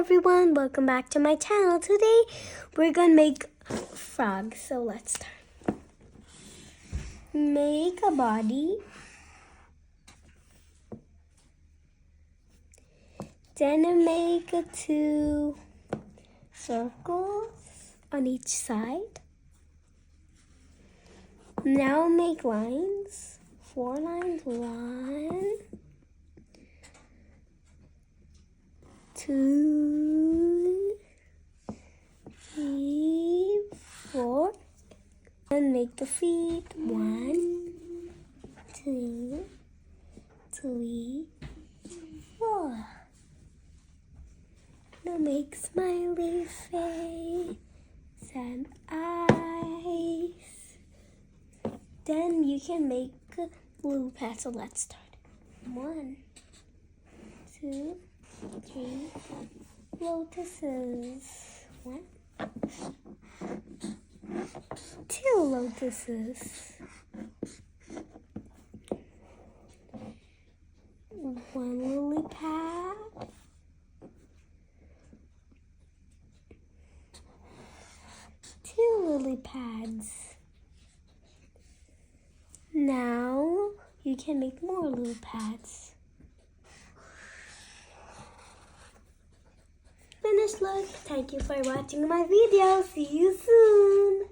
Everyone, welcome back to my channel. Today we're gonna make frogs. So let's start. Make a body, then make two circles on each side. Now make lines, 4 lines. 1, 2, 3, 4, and make the feet. 1, 2, 3, 4. Now make smiley face and eyes. Then you can make blue pets. So let's start. 1, 2, 3 lotuses. 1, 2 lotuses. 1 lily pad. 2 lily pads. Now you can make more lily pads. Finished look. Thank you for watching my video. See you soon.